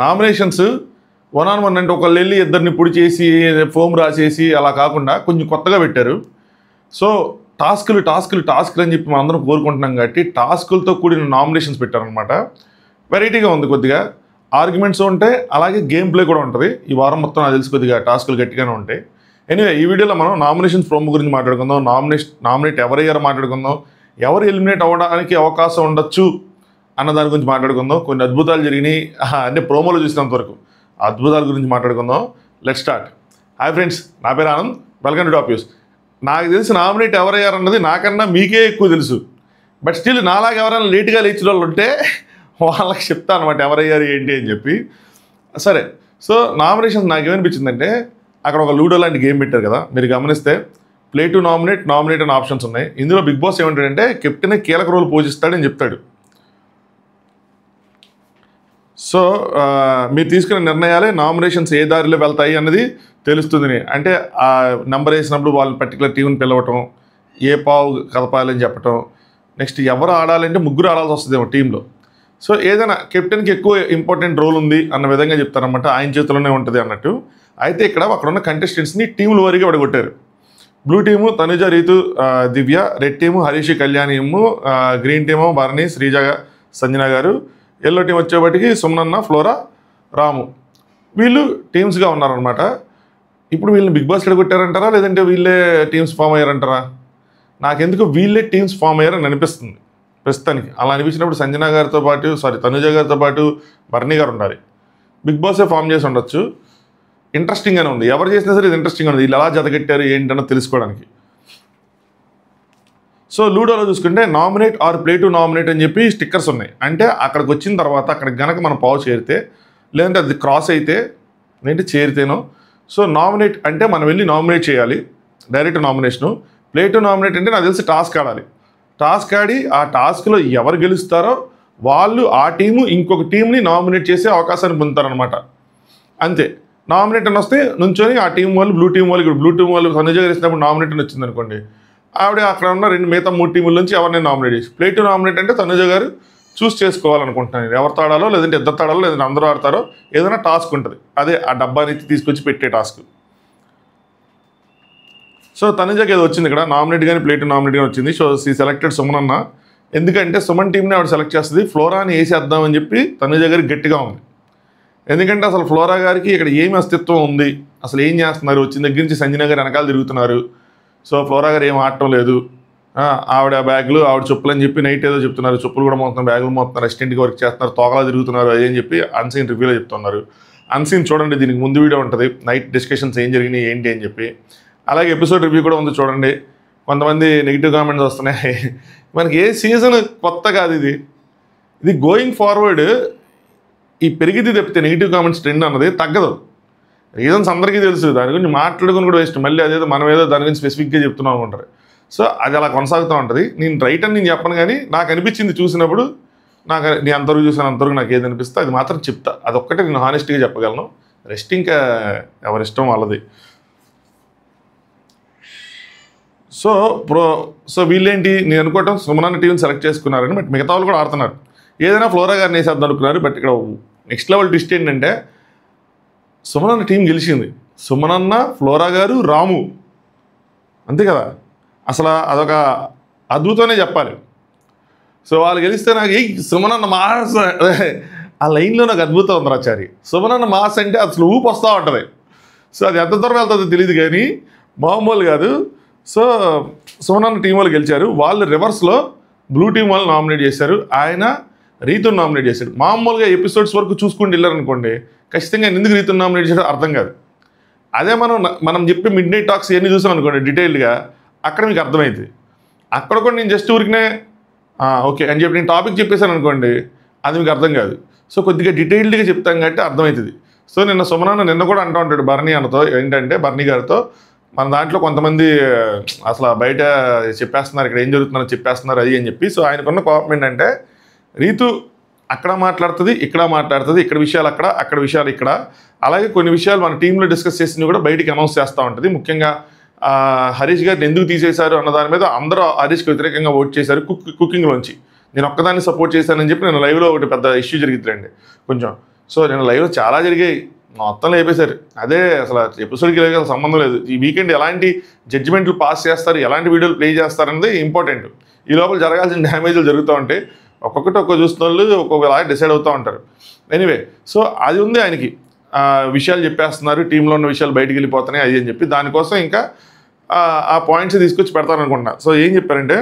Nominations one on one అంటే ఒకళ్ళు వెళ్ళి ఇద్దరిని పొడి చేసి ఫోమ్ రాసేసి అలా కాకుండా కొంచెం కొత్తగా పెట్టారు. సో టాస్కులు అని చెప్పి మనం అందరం కోరుకుంటున్నాం కాబట్టి టాస్కులతో కూడిన నామినేషన్స్ పెట్టారనమాట. వెరైటీగా ఉంది, కొద్దిగా ఆర్గ్యుమెంట్స్ ఉంటాయి, అలాగే గేమ్ ప్లే కూడా ఉంటుంది. ఈ వారం మొత్తం నాకు తెలిసి కొద్దిగా టాస్కులు గట్టిగానే ఉంటాయి. ఎనీవే ఈ వీడియోలో మనం నామినేషన్స్ ప్రోమో గురించి మాట్లాడుకుందాం, నామినేట్ ఎవరయ్యారో మాట్లాడుకుందాం, ఎవరు ఎలిమినేట్ అవ్వడానికి అవకాశం ఉండొచ్చు అన్న దాని గురించి మాట్లాడుకుందాం. కొన్ని అద్భుతాలు జరిగినాయి అంటే ప్రోమోలో చూసినంత వరకు అద్భుతాల గురించి మాట్లాడుకుందాం. Let's start. హాయ్ ఫ్రెండ్స్, నా పేరు Anand, welcome to top news. నాకు తెలిసి నామినేట్ ఎవరయ్యారన్నది నాకన్నా మీకే ఎక్కువ తెలుసు. బట్ స్టిల్ నాలాగా ఎవరైనా లేట్గా లేచిన వాళ్ళు ఉంటే వాళ్ళకి చెప్తా అనమాట ఎవరయ్యారు ఏంటి అని చెప్పి. సరే, సో నామినేషన్స్ నాకేమనిపించిందంటే అక్కడ ఒక లూడో లాంటి గేమ్ పెట్టారు కదా, మీరు గమనిస్తే ప్లే టు నామినేట్ అనే ఆప్షన్స్ ఉన్నాయి. ఇందులో బిగ్ బాస్ ఏమంటాడంటే కెప్టెన్ కీలక రోల్ పోషిస్తాడని చెప్తాడు. సో మీరు తీసుకునే నిర్ణయాలే నామినేషన్స్ ఏ దారిలో వెళ్తాయి అన్నది తెలుస్తుంది. అంటే ఆ నెంబర్ వేసినప్పుడు వాళ్ళని పర్టికులర్ టీంని పిలవటం, ఏ పావు కలపాలని చెప్పటం, నెక్స్ట్ ఎవరు ఆడాలంటే ముగ్గురు ఆడాల్సి వస్తుందేమో టీంలో. సో ఏదైనా కెప్టెన్కి ఎక్కువ ఇంపార్టెంట్ రోల్ ఉంది అన్న విధంగా చెప్తారనమాట, ఆయన చేతిలోనే ఉంటుంది అన్నట్టు. అయితే ఇక్కడ అక్కడ ఉన్న కంటెస్టెంట్స్ని టీంల వరకు విడగొట్టారు. Blue team Tanuja, Ritu, Divya, red team Harish, Kalyani, green team Bharani, Srija, Sanjana garu, yellow team వచ్చేపటికి సుమనన్న, ఫ్లోరా, రాము, వీళ్ళు టీమ్స్గా ఉన్నారనమాట. ఇప్పుడు వీళ్ళని బిగ్ బాస్ ఎడగొట్టారంటారా లేదంటే వీళ్ళే టీమ్స్ ఫామ్ అయ్యారంటారా? నాకెందుకు వీళ్ళే టీమ్స్ ఫామ్ అయ్యారని అనిపిస్తుంది ప్రస్తుతానికి. అలా అనిపించినప్పుడు సంజన గారితో పాటు తనుజ గారితో పాటు భరణి గారు ఉండాలి. బిగ్ బాసే ఫామ్ చేసి ఉండొచ్చు. ఇంట్రెస్టింగ్గానే ఉంది, ఎవరు చేసినా సరే ఇది ఇంట్రెస్టింగ్గా ఉంది. వీళ్ళు ఎలా జతగట్టారు ఏంటన్నో తెలుసుకోవడానికి. సో లూడోలో చూసుకుంటే nominate or play to nominate అని చెప్పి స్టిక్కర్స్ ఉన్నాయి. అంటే అక్కడికి వచ్చిన తర్వాత అక్కడికి గనక మనం పావు చేరితే, లేదంటే అది క్రాస్ అయితే ఏంటి చేరితేనో. సో నామినేట్ అంటే మనం వెళ్ళి నామినేట్ చేయాలి, direct nomination. Play to nominate అంటే నాకు తెలిసి టాస్క్ ఆడాలి. టాస్క్ ఆడి ఆ టాస్క్లో ఎవరు గెలుస్తారో వాళ్ళు ఆ టీము ఇంకొక టీంని నామినేట్ చేసే అవకాశాన్ని పొందుతారనమాట. అంతే. నామినేట్ అని వస్తే నుంచొని ఆ టీం వాళ్ళు బ్లూ టీం వాళ్ళు, ఇప్పుడు బ్లూ టీం వాళ్ళు తనుజ గెలిచినప్పుడు నామినేట్ అని వచ్చింది అనుకోండి, ఆవిడ అక్కడ ఉన్న మిగతా 3 టీముల నుంచి ఎవరిని నామినేట్ చేసి. ప్లే టు నామినేట్ అంటే తనుజ గారు చూస్ చేసుకోవాలనుకుంటున్నాను, ఎవరితో ఆడాలో, లేదంటే ఇద్దరు ఆడాలో, లేదంటే అందరూ ఆడతారో, ఏదైనా టాస్క్ ఉంటుంది. అదే ఆ డబ్బాని తీసుకొచ్చి పెట్టే టాస్క్. సో తనుజకి ఏదో వచ్చింది ఇక్కడ, నామినేట్ కానీ ప్లే టు నామినేట్ కానీ వచ్చింది. సో సెలెక్టెడ్ సుమనన్న. ఎందుకంటే సుమన్ టీంని ఆవిడ సెలెక్ట్ చేస్తుంది. ఫ్లోరాని వేసేద్దామని చెప్పి తనుజ గారికి గట్టిగా ఉంది. ఎందుకంటే అసలు ఫ్లోరా గారికి ఇక్కడ ఏమి అస్తిత్వం ఉంది, అసలు ఏం చేస్తున్నారు, వచ్చిన దగ్గర నుంచి సంజన గారు వెనకాల తిరుగుతున్నారు. సో ఫ్లోరా గారు ఏం ఆడటం లేదు, ఆవిడ బ్యాగులు ఆవిడ చెప్పులు అని చెప్పి నైట్ ఏదో చెప్తున్నారు, చెప్పులు కూడా మోస్తున్నారు, బ్యాగులు మోస్తున్నారు, అసిస్టెంట్కి వర్క్ చేస్తున్నారు, తోకలా తిరుగుతున్నారు అది అని చెప్పి అన్సీన్ రివ్యూలో చెప్తున్నారు. అన్సీన్ చూడండి, దీనికి ముందు వీడియో ఉంటుంది, నైట్ డిస్కషన్స్ ఏం జరిగినాయి ఏంటి అని చెప్పి. అలాగే ఎపిసోడ్ రివ్యూ కూడా ఉంది చూడండి. కొంతమంది నెగిటివ్ కామెంట్స్ వస్తున్నాయి. మనకి ఏ సీజన్ కొత్త కాదు ఇది గోయింగ్ ఫార్వర్డ్ ఈ పెరిగిది తప్పితే నెగిటివ్ కామెంట్స్ ట్రెండ్ అన్నది తగ్గదు. రీజన్స్ అందరికీ తెలుసు, దాని గురించి మాట్లాడుకుని కూడా వేస్ట్. మళ్ళీ అదేదో మనం ఏదో దాని గురించి స్పెసిఫిక్గా చెప్తున్నాం అనుకుంటారు. సో అది అలా కొనసాగుతూ ఉంటుంది. నేను రైట్ అని నేను చెప్పను, కానీ నాకు అనిపించింది చూసినప్పుడు, నేను అంతవరకు చూసాను, అంతవరకు నాకు ఏది అనిపిస్తే అది మాత్రం చెప్తా. అదొక్కటే నేను హానెస్ట్గా చెప్పగలను. రెస్ట్ ఇంకా ఎవరిష్టం వాళ్ళది. సో వీళ్ళేంటి, నేను అనుకోవటం సుమనన్న టీంని సెలెక్ట్ చేసుకున్నారని. బట్ మిగతా వాళ్ళు కూడా ఆడుతున్నారు. ఏదైనా ఫ్లోరా గారిని వేసేద్దాం అనుకున్నారు. బట్ ఇక్కడ నెక్స్ట్ లెవెల్ ట్విస్ట్ ఏంటంటే సుమనన్న టీం గెలిచింది. సుమనన్న, ఫ్లోరా గారు, రాము, అంతే కదా. అసలు అదొక అద్భుతమనే చెప్పాలి. సో వాళ్ళు గెలిస్తే నాకు సుమనన్న మాస్ ఆ లైన్లో నాకు అద్భుతం ఉంది రాచారి. సుమనన్న మాస్ అంటే అసలు ఊపు వస్తూ ఉంటుంది. సో అది ఎంత దూరం వెళ్తుందో తెలియదు కానీ మామూలు కాదు. సో సుమనన్న టీం వాళ్ళు గెలిచారు. వాళ్ళు రివర్స్లో బ్లూ టీం వాళ్ళు నామినేట్ చేశారు. ఆయన రీతుని నామినేట్ చేశాడు. మామూలుగా ఎపిసోడ్స్ వరకు చూసుకుంటూ వెళ్ళారనుకోండి, ఖచ్చితంగా ఎందుకు రీతుని నామినేట్ చేశాడో అర్థం కాదు. అదే మనం చెప్పి మిడ్ నైట్ టాక్స్ ఇవన్నీ చూసాం అనుకోండి డీటెయిల్డ్గా, అక్కడ మీకు అర్థమైంది. అక్కడ కూడా నేను జస్ట్ ఊరికినే ఓకే అని చెప్పి నేను టాపిక్ చెప్పేశాను అనుకోండి, అది మీకు అర్థం కాదు. సో కొద్దిగా డీటెయిల్డ్గా చెప్తాం కాబట్టి అర్థమవుతుంది. సో నిన్న కూడా అంటూ ఉంటాడు భరణి అన్నతో, ఏంటంటే భరణి గారితో, మన దాంట్లో కొంతమంది అసలు బయట చెప్పేస్తున్నారు, ఇక్కడ ఏం జరుగుతుందో చెప్పేస్తున్నారు అది అని చెప్పి. సో ఆయనకున్న కోపం ఏంటంటే రీతు అక్కడ మాట్లాడుతుంది, ఇక్కడ మాట్లాడుతుంది, ఇక్కడ విషయాలు అక్కడ విషయాలు ఇక్కడ. అలాగే కొన్ని విషయాలు మన టీంలో డిస్కస్ చేసినవి కూడా బయటికి అనౌన్స్ చేస్తూ ఉంటుంది. ముఖ్యంగా హరీష్ గారిని ఎందుకు తీసేశారు అన్న దాని మీద అందరూ హరీష్కి వ్యతిరేకంగా ఓట్ చేశారు కుకింగ్లోంచి. నేను ఒక్కదాన్ని సపోర్ట్ చేశానని చెప్పి నేను లైవ్లో ఒకటి పెద్ద ఇష్యూ జరిగిద్దండి కొంచెం. సో నేను లైవ్లో చాలా జరిగాయి, మొత్తం లేపేశారు. అదే అసలు ఎపిసోడ్కి అసలు సంబంధం లేదు. ఈ వీకెండ్ ఎలాంటి జడ్జిమెంట్లు పాస్ చేస్తారు, ఎలాంటి వీడియోలు ప్లే చేస్తారనేది ఇంపార్టెంట్. ఈ లోపల జరగాల్సిన డ్యామేజ్లు జరుగుతూ ఉంటాయి. ఒక్కొక్కటి ఒక్కొక్క చూసిన వాళ్ళు ఒక్కొక్కలా డిసైడ్ అవుతూ ఉంటారు. ఎనీవే, సో అది ఉంది ఆయనకి. విషయాలు చెప్పేస్తున్నారు, టీంలో ఉన్న విషయాలు బయటికి వెళ్ళిపోతున్నాయి అది అని చెప్పి, దానికోసం ఇంకా ఆ పాయింట్స్ తీసుకొచ్చి పెడతారనుకుంటున్నా. సో ఏం చెప్పారంటే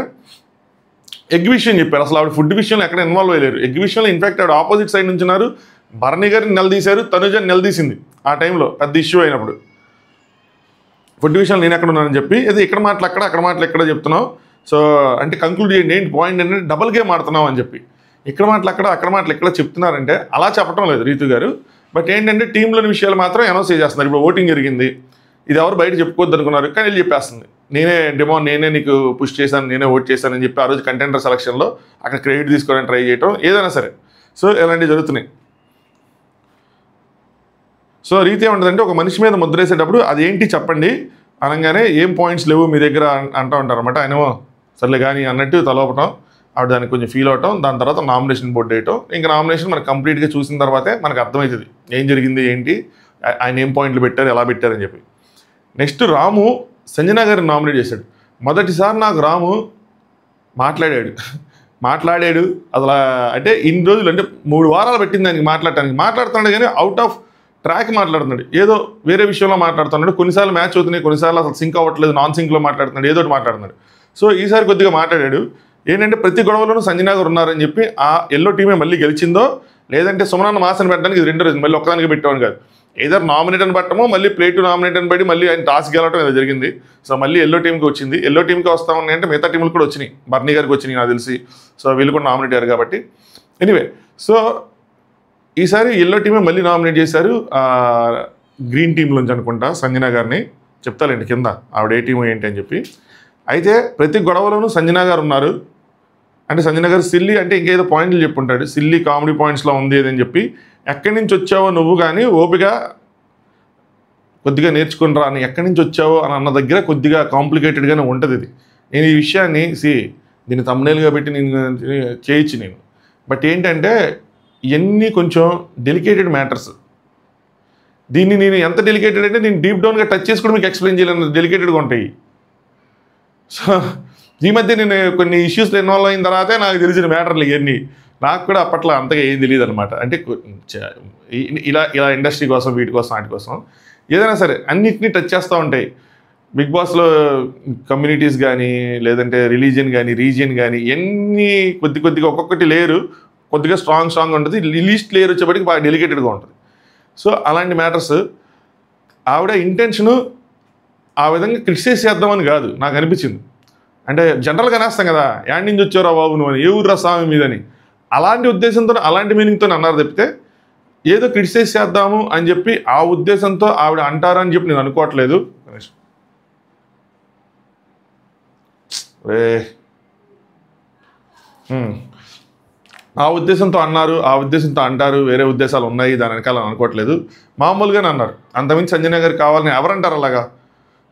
ఎగ్ విషయం చెప్పారు. అసలు ఆవిడ ఫుడ్ విషయంలో ఎక్కడ ఇన్వాల్వ్ అయ్యారు. ఎగ్ విషయంలో ఇన్ఫాక్ట్ ఆవిడ ఆపోజిట్ సైడ్ నుంచి ఉన్నారు. భరణి గారిని నిలదీశారు, తనుజని నిలదీసింది ఆ టైంలో పెద్ద ఇష్యూ అయినప్పుడు. ఫుడ్ విషయంలో నేను ఎక్కడ ఉన్నానని చెప్పి, ఇది ఇక్కడ మాటలు అక్కడ మాటలు ఎక్కడ చెప్తున్నావు, సో అంటే కంక్లూడ్ చేయండి ఏంటి పాయింట్ ఏంటంటే డబుల్ గేమ్ ఆడుతున్నావు అని చెప్పి. ఇక్కడ మాటలు అక్కడ మాటలు ఎక్కడ చెప్తున్నారంటే అలా చెప్పడం లేదు రీతు గారు. బట్ ఏంటంటే టీంలోని విషయాలు మాత్రం అనౌన్స్ చేస్తున్నారు. ఇప్పుడు ఓటింగ్ జరిగింది, ఇది ఎవరు బయట చెప్పుకోవద్దు అనుకున్నారు, కానీ వీళ్ళు చెప్పేస్తుంది నేనే డెమోన్, నేనే నీకు పుష్ చేశాను, నేనే ఓట్ చేశానని చెప్పి ఆ రోజు కంటెండర్ సెలక్షన్లో అక్కడ క్రెడిట్ తీసుకోవడానికి ట్రై చేయటం ఏదైనా సరే. సో ఇలాంటివి జరుగుతున్నాయి. సో రీతి ఏమంటుందంటే ఒక మనిషి మీద ముద్రేసేటప్పుడు అదేంటి చెప్పండి అనగానే ఏం పాయింట్స్ లేవు మీ దగ్గర అంటూ ఉంటారు అనమాట. ఆయనేమో సర్లే కానీ అన్నట్టు తలోపటం, ఆవిడ దానికి కొంచెం ఫీల్ అవటం, దాని తర్వాత నామినేషన్ బోర్డు వేయటం. ఇంకా నామినేషన్ మనకు కంప్లీట్గా చూసిన తర్వాతే మనకు అర్థమవుతుంది ఏం జరిగింది ఏంటి, ఆయన ఏం పాయింట్లు పెట్టారు, ఎలా పెట్టారని చెప్పి. నెక్స్ట్ రాము సంజన గారిని నామినేట్ చేశాడు. మొదటిసారి నాకు రాము మాట్లాడాడు అసలు. అంటే ఇన్ని రోజులు అంటే 3 వారాలు పెట్టింది దానికి మాట్లాడుతున్నాడు కానీ అవుట్ ఆఫ్ ట్రాక్ మాట్లాడుతున్నాడు, ఏదో వేరే విషయంలో మాట్లాడుతున్నాడు. కొన్నిసార్లు మ్యాచ్ అవుతున్నాయి, కొన్నిసార్లు అసలు సింక్ అవ్వట్లేదు, నాన్ సింక్లో మాట్లాడుతున్నాడు, ఏదో మాట్లాడుతున్నాడు. సో ఈసారి కొద్దిగా మాట్లాడాడు. ఏంటంటే ప్రతి గొడవలోనూ సంజన గారు ఉన్నారని చెప్పి ఆ ఎల్లో టీమే మళ్ళీ గెలిచిందో, లేదంటే సుమనాన్న మాసని పెట్టడానికి ఇది 2 రోజులు మళ్ళీ ఒక్కదానికి పెట్టేవాడు కాదు. ఏదర్ నామినేట్ అని పట్టమో మళ్ళీ ప్లే టు నామినేట్ అని బట్టి మళ్ళీ ఆయన టాస్క్ గెలవడం ఏదో జరిగింది. సో మళ్ళీ ఎల్లో టీంకి వచ్చింది. ఎల్లో టీంకి వస్తా ఉన్నాయి అంటే మిగతా టీంలు కూడా వచ్చినాయి, బర్నీ గారికి వచ్చినాయి నాకు తెలిసి. సో వీళ్ళు కూడా నామినేట్ అయ్యారు కాబట్టి. ఎనీవే, సో ఈసారి ఎల్లో టీమే మళ్ళీ నామినేట్ చేశారు గ్రీన్ టీంలోంచి అనుకుంటా సంజన గారిని. చెప్తాలేండి కింద ఆవిడ ఏ టీం ఏంటి అని చెప్పి. అయితే ప్రతి గొడవలోనూ సంజన గారు ఉన్నారు. అంటే సంజన గారు సిల్లీ అంటే ఇంకేదో పాయింట్లు చెప్పుంటాడు, సిల్లీ కామెడీ పాయింట్స్లో ఉంది అని చెప్పి. ఎక్కడి నుంచి వచ్చావో నువ్వు కానీ ఓపిక కొద్దిగా నేర్చుకుని అని ఎక్కడి నుంచి వచ్చావో అని అన్న దగ్గర కొద్దిగా కాంప్లికేటెడ్గానే ఉంటుంది ఇది. నేను ఈ విషయాన్ని దీన్ని తమ్నేల్గా పెట్టి నేను చేయొచ్చు నేను. బట్ ఏంటంటే ఇవన్నీ కొంచెం డెలికేటెడ్ మ్యాటర్స్. దీన్ని నేను ఎంత డెలికేటెడ్ అంటే నేను డీప్ డౌన్గా టచ్ చేసి కూడా మీకు ఎక్స్ప్లెయిన్ చేయలేను, డెలికేటెడ్గా ఉంటాయి. సో ఈ మధ్య నేను కొన్ని ఇష్యూస్లో ఇన్వాల్వ్ అయిన తర్వాతే నాకు తెలిసిన మ్యాటర్లు ఇవన్నీ. నాకు కూడా అప్పట్లో అంతగా ఏం తెలియదు అనమాట. అంటే ఇలా ఇండస్ట్రీ కోసం, వీటి కోసం, వాటి కోసం ఏదైనా సరే అన్నిటినీ టచ్ చేస్తూ ఉంటాయి. బిగ్ బాస్లో కమ్యూనిటీస్ కానీ, లేదంటే రిలీజియన్ కానీ, రీజియన్ కానీ, ఎన్ని కొద్దిగా ఒక్కొక్కటి లేయరు కొద్దిగా స్ట్రాంగ్ ఉంటుంది. లీస్ట్ లేయర్ వచ్చేప్పటికి బాగా డెలికేటెడ్గా ఉంటుంది. సో అలాంటి మ్యాటర్స్ ఆవిడ ఇంటెన్షను ఆ విధంగా క్రిటిసైజ్ చేద్దామని కాదు నాకు అనిపించింది. అంటే జనరల్గా అనేస్తాం కదా, యాడ్ నుంచి వచ్చారా బాబు నువ్వు అని, ఏ ఊరు స్వామి మీదని, అలాంటి ఉద్దేశంతో అలాంటి మీనింగ్తో అన్నారు తప్పితే ఏదో క్రిటిసైజ్ చేద్దాము అని చెప్పి ఆ ఉద్దేశంతో ఆవిడ అంటారని చెప్పి నేను అనుకోవట్లేదు. ఆ ఉద్దేశంతో అన్నారు, ఆ ఉద్దేశంతో అంటారు, వేరే ఉద్దేశాలు ఉన్నాయి దాని వెనకాల అనుకోవట్లేదు. మామూలుగానే అన్నారు. అంతమించి సంజన గారు కావాలని ఎవరంటారు అలాగా?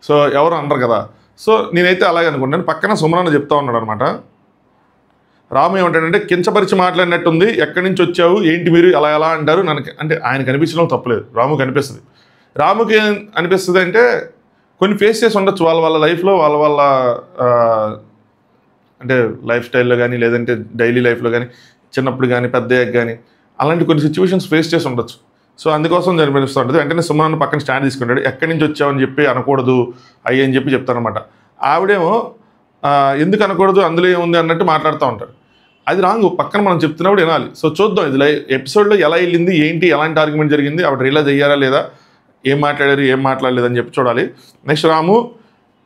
సో ఎవరు అనరు కదా. సో నేనైతే అలాగే అనుకుంటాను. పక్కన సుమనాన్న చెప్తా ఉన్నాడు అనమాట. రాము ఏమంటాడంటే కించపరిచి మాట్లాడినట్టుంది, ఎక్కడి నుంచి వచ్చావు ఏంటి మీరు ఎలా అంటారు నన్ను అంటే ఆయన కనిపించడం తప్పలేదు, రాముకి అనిపిస్తుంది. రాముకి అనిపిస్తుంది అంటే కొన్ని ఫేస్ చేసి ఉండొచ్చు వాళ్ళ లైఫ్లో, వాళ్ళ అంటే లైఫ్ స్టైల్లో కానీ, లేదంటే డైలీ లైఫ్లో కానీ, చిన్నప్పుడు కానీ, పెద్దయ్యాక కానీ అలాంటి కొన్ని సిచ్యువేషన్స్ ఫేస్ చేసి ఉండొచ్చు. సో అందుకోసం అనిపిస్తూ ఉంటుంది. వెంటనే సుమనాన్న పక్కన స్టాండ్ తీసుకుంటాడు. ఎక్కడి నుంచి వచ్చావని చెప్పి అనకూడదు అయ్యి అని చెప్పి చెప్తారనమాట. ఆవిడేమో ఎందుకు అనకూడదు అందులో ఏముంది అన్నట్టు మాట్లాడుతూ ఉంటారు. అది రాంగ్. పక్కన మనం చెప్తున్నప్పుడు వినాలి. సో చూద్దాం ఇది ఎపిసోడ్లో ఎలా వెళ్ళింది, ఏంటి, ఎలాంటి ఆర్గ్యుమెంట్ జరిగింది, ఆవిడ రియలైజ్ అయ్యారా లేదా, ఏం మాట్లాడారు ఏం మాట్లాడలేదు అని చెప్పి చూడాలి. నెక్స్ట్ రాము,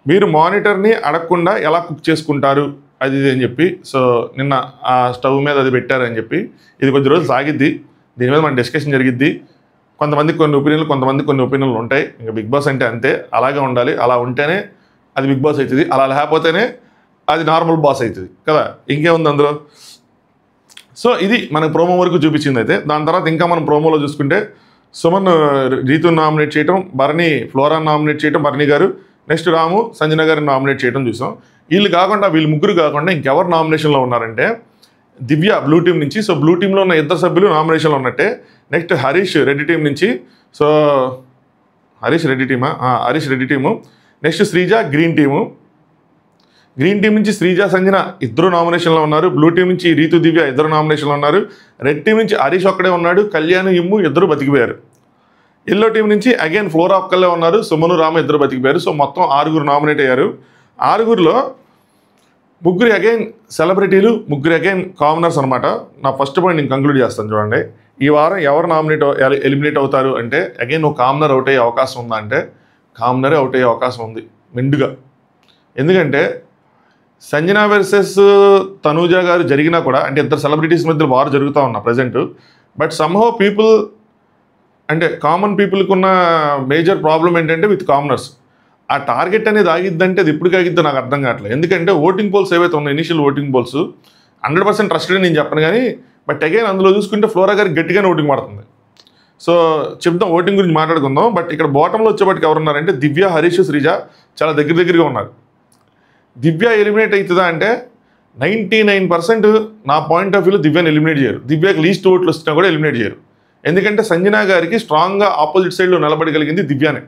మీరు మానిటర్ని అడగకుండా ఎలా కుక్ చేసుకుంటారు అది అని చెప్పి. సో నిన్న ఆ స్టవ్ మీద అది పెట్టారని చెప్పి ఇది కొద్ది రోజులు సాగిద్ది. దీని మీద మన డిస్కషన్ జరిగిద్ది. కొంతమందికి కొన్ని ఒపీనియన్లు, కొంతమందికి కొన్ని ఒపీనియన్లు ఉంటాయి. ఇంకా బిగ్ బాస్ అంటే అంతే, అలాగే ఉండాలి. అలా ఉంటేనే అది బిగ్ బాస్ అవుతుంది, అలా లేకపోతేనే అది నార్మల్ బాస్ అవుతుంది కదా, ఇంకేముంది అందులో. సో ఇది మనకు ప్రోమో వరకు చూపించింది. అయితే దాని తర్వాత ఇంకా మనం ప్రోమోలో చూసుకుంటే సుమన్ రీతుని నామినేట్ చేయటం, భరణి ఫ్లోరాని నామినేట్ చేయటం, భరణి గారు, నెక్స్ట్ రాము సంజన గారిని నామినేట్ చేయడం చూసాం. వీళ్ళు ముగ్గురు కాకుండా ఇంకెవరు నామినేషన్లో ఉన్నారంటే దివ్య బ్లూ టీం నుంచి. సో బ్లూ టీంలో ఉన్న ఇద్దరు సభ్యులు నామినేషన్లో ఉన్నట్టే. నెక్స్ట్ హరీష్ రెడ్ టీం నుంచి. So Harish Reddy team. Next Sreeja green team. Green team నుంచి శ్రీజ సంజన ఇద్దరు నామినేషన్లో ఉన్నారు. బ్లూ టీం నుంచి రీతు దివ్య ఇద్దరు నామినేషన్లో ఉన్నారు. రెడ్ టీం నుంచి హరీష్ ఒక్కడే ఉన్నాడు. కళ్యాణ్ ఇమ్ము ఇద్దరు బతికిపోయారు. ఎల్లో టీం నుంచి అగైన్ ఫ్లోరా ఒక్కళ్ళే ఉన్నారు. సుమను రామ ఇద్దరు బతికిపోయారు. సో మొత్తం 6 నామినేట్ అయ్యారు. 6లో 3 అగైన్ సెలబ్రిటీలు, 3 అగైన్ కామనర్స్ అనమాట. నా ఫస్ట్ పాయింట్ నేను కంక్లూడ్ చేస్తాను చూడండి. ఈ వారం ఎవరు ఎలిమినేట్ అవుతారు అంటే అగైన్ నువ్వు కామనర్ అవుట్ అయ్యే అవకాశం ఉందా అంటే కామనరే అవుట్ అయ్యే అవకాశం ఉంది మెండుగా. ఎందుకంటే సంజన వర్సెస్ తనూజ గారు జరిగినా కూడా అంటే ఇద్దరు సెలబ్రిటీస్ మధ్య వారు జరుగుతూ ఉన్నా ప్రజెంట్. బట్ సమ్హౌ పీపుల్ అంటే కామన్ పీపుల్కి ఉన్న మేజర్ ప్రాబ్లం ఏంటంటే విత్ కామనర్స్. ఆ టార్గెట్ అనేది ఆగిద్దంటే అది ఎప్పటికి ఆగిద్దో నాకు అర్థం కావట్లేదు. ఎందుకంటే ఓటింగ్ పోల్స్ ఏవైతే ఉన్నాయి ఇనిషియల్ ఓటింగ్ పోల్స్ 100% ట్రస్టెడ్ నేను చెప్పను కానీ బట్ అగైన్ అందులో చూసుకుంటే ఫ్లోరా గారికి గట్టిగానే ఓటింగ్ పడుతుంది. సో చెప్తాం ఓటింగ్ గురించి మాట్లాడుకుందాం. బట్ ఇక్కడ బాటంలో వచ్చేప్పటికి ఎవరున్నారంటే దివ్య, హరీష్, శ్రీజ చాలా దగ్గరగా ఉన్నారు. దివ్య ఎలిమినేట్ అవుతుందా అంటే 99% నా పాయింట్ ఆఫ్ వ్యూలో దివ్యని ఎలిమినేట్ చేయరు. దివ్యకి లీస్ట్ ఓట్లు వస్తున్నా కూడా ఎలిమినేట్ చేయరు. ఎందుకంటే సంజన గారికి స్ట్రాంగ్గా ఆపోజిట్ సైడ్లో నిలబడగలిగింది దివ్యానే.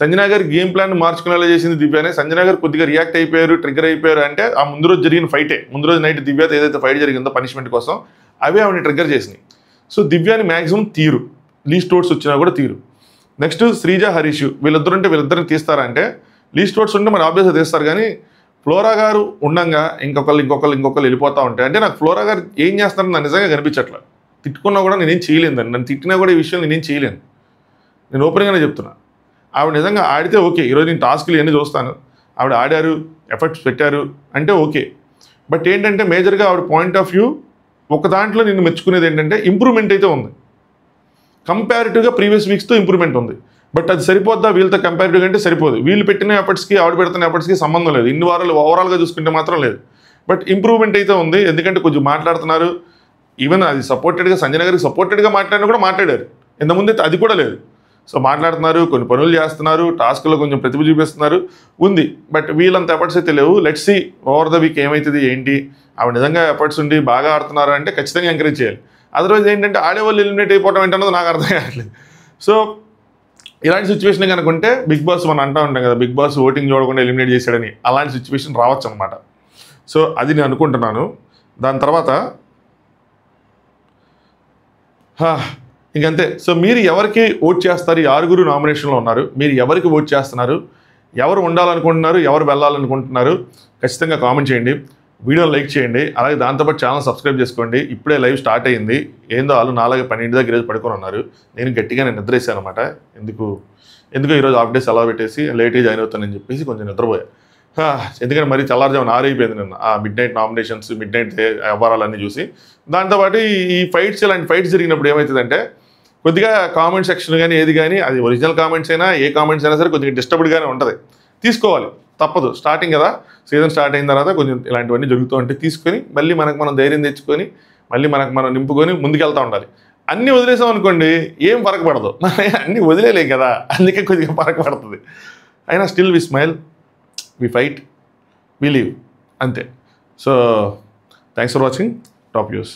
సంజన గారి గేమ్ ప్లాన్ మార్చుకునేలా చేసింది దివ్యానే. సంజన గారు కొద్దిగా రియాక్ట్ అయిపోయారు, ట్రిగ్గర్ అయిపోయారు అంటే ఆ ముందు రోజు జరిగిన ఫైటే, ముందు రోజు నైట్ దివ్యతో ఏదైతే ఫైట్ జరిగిందో పనిష్మెంట్ కోసం అవే ఆవిడని ట్రిగ్గర్ చేసినాయి. సో దివ్యాని మ్యాక్సిమం తీరు, లీస్ట్ ఓట్స్ వచ్చినా కూడా తీరు. నెక్స్ట్ శ్రీజ, హరీష్ వీళ్ళిద్దరిని తీస్తారా అంటే లీస్ట్ ఓట్స్ ఉంటే మరి ఆబ్వియస్గా తీస్తారు. కానీ ఫ్లోరా గారు ఉండంగా ఇంకొకళ్ళు వెళ్ళిపోతూ ఉంటాయి. అంటే నాకు ఫ్లోరా గారు ఏం చేస్తారని నాకు నిజంగా కనిపించట్లే. తిట్టుకున్నా కూడా నేనేం చేయలేను దాన్ని, నన్ను తిట్టినా కూడా ఈ విషయం నేనేం చేయలేను. నేను ఓపెన్గానే చెప్తున్నా. ఆవిడ నిజంగా ఆడితే ఓకే, ఈరోజు నేను టాస్క్లు ఇవన్నీ చూస్తాను, ఆవిడ ఆడారు, ఎఫర్ట్స్ పెట్టారు అంటే ఓకే. బట్ ఏంటంటే మేజర్గా ఆవిడ పాయింట్ ఆఫ్ వ్యూ ఒక దాంట్లో నేను మెచ్చుకునేది ఏంటంటే ఇంప్రూవ్మెంట్ అయితే ఉంది. కంపారిటివ్గా ప్రీవియస్ వీక్స్తో ఇంప్రూవ్మెంట్ ఉంది. బట్ అది సరిపోద్దా వీళ్ళతో కంపారిటివ్గా అంటే సరిపోదు. వీళ్ళు పెట్టిన ఎఫర్ట్స్కి ఆవిడ పెడుతున్న ఎఫర్ట్స్కి సంబంధం లేదు. ఇన్ని వారాలు ఓవరాల్గా చూసుకుంటే మాత్రం లేదు. బట్ ఇంప్రూవ్మెంట్ అయితే ఉంది. ఎందుకంటే కొంచెం మాట్లాడుతున్నారు. ఈవెన్ అది సపోర్టెడ్గా సంజన గారికి సపోర్టెడ్గా మాట్లాడినా కూడా మాట్లాడారు. ఇంతకుముందు అది కూడా లేదు. సో మాట్లాడుతున్నారు, కొన్ని పనులు చేస్తున్నారు, టాస్క్లో కొంచెం ప్రతిభ చూపిస్తున్నారు ఉంది. బట్ వీళ్ళంత ఎఫర్ట్స్ అయితే లేవు. Let's see over the week ఏమవుతుంది ఏంటి. ఆవిడ నిజంగా ఎఫర్ట్స్ ఉండి బాగా ఆడుతున్నారు అంటే ఖచ్చితంగా ఎంకరేజ్ చేయాలి. అదర్వైజ్ ఏంటంటే ఆడేవాళ్ళు ఎలిమినేట్ అయిపోవడం ఏంటన్నది నాకు అర్థం కావట్లేదు. సో ఇలాంటి సిచ్యువేషన్ కనుక ఉంటే బిగ్ బాస్ మనం అంటూ ఉంటాం కదా, బిగ్ బాస్ ఓటింగ్ చూడకుండా ఎలిమినేట్ చేశాడని, అలాంటి సిచ్యువేషన్ రావచ్చు అనమాట. సో అది నేను అనుకుంటున్నాను. దాని తర్వాత ఇంకంతే. సో మీరు ఎవరికి ఓట్ చేస్తారు? ఈ 6 నామినేషన్లో ఉన్నారు. మీరు ఎవరికి ఓట్ చేస్తున్నారు? ఎవరు ఉండాలనుకుంటున్నారు? ఎవరు వెళ్ళాలనుకుంటున్నారు? ఖచ్చితంగా కామెంట్ చేయండి, వీడియోని లైక్ చేయండి. అలాగే దాంతోపాటు ఛానల్ సబ్స్క్రైబ్ చేసుకోండి. ఇప్పుడే లైవ్ స్టార్ట్ అయ్యింది. ఏందో వాళ్ళు 4:12 దగ్గర పడుకొని ఉన్నారు. నేను గట్టిగా నిద్రేసాను అనమాట. ఎందుకో ఈరోజు హాఫ్ డే సెలవు పెట్టేసి లేట్గా జాయిన్ అవుతానని చెప్పేసి కొంచెం నిద్రపోయా. ఎందుకంటే మరీ తెల్లారుజామున 6 అయిపోయింది నిన్న. ఆ midnight nominations, midnight వ్యవహారాలన్నీ చూసి. దాంతోపాటు ఈ ఫైట్స్, ఇలాంటి ఫైట్స్ జరిగినప్పుడు ఏమవుతుందంటే కొద్దిగా కామెంట్ సెక్షన్ కానీ ఏది కానీ అది ఒరిజినల్ కామెంట్స్ అయినా ఏ కామెంట్స్ అయినా సరే కొద్దిగా డిస్టర్బ్డ్గానే ఉంటుంది. తీసుకోవాలి, తప్పదు. స్టార్టింగ్ కదా, సీజన్ స్టార్ట్ అయిన తర్వాత కొంచెం ఇలాంటివన్నీ జరుగుతూ ఉంటే తీసుకొని మళ్ళీ మనం ధైర్యం తెచ్చుకొని మళ్ళీ మనం నింపుకొని ముందుకెళ్తూ ఉండాలి. అన్నీ వదిలేసాం అనుకోండి ఏం ఫరక పడదు. అన్నీ వదిలేలేం కదా, అందుకే కొద్దిగా ఫరక పడుతుంది. అయినా still we smile, we fight, we leave, అంతే. So thanks for watching top news.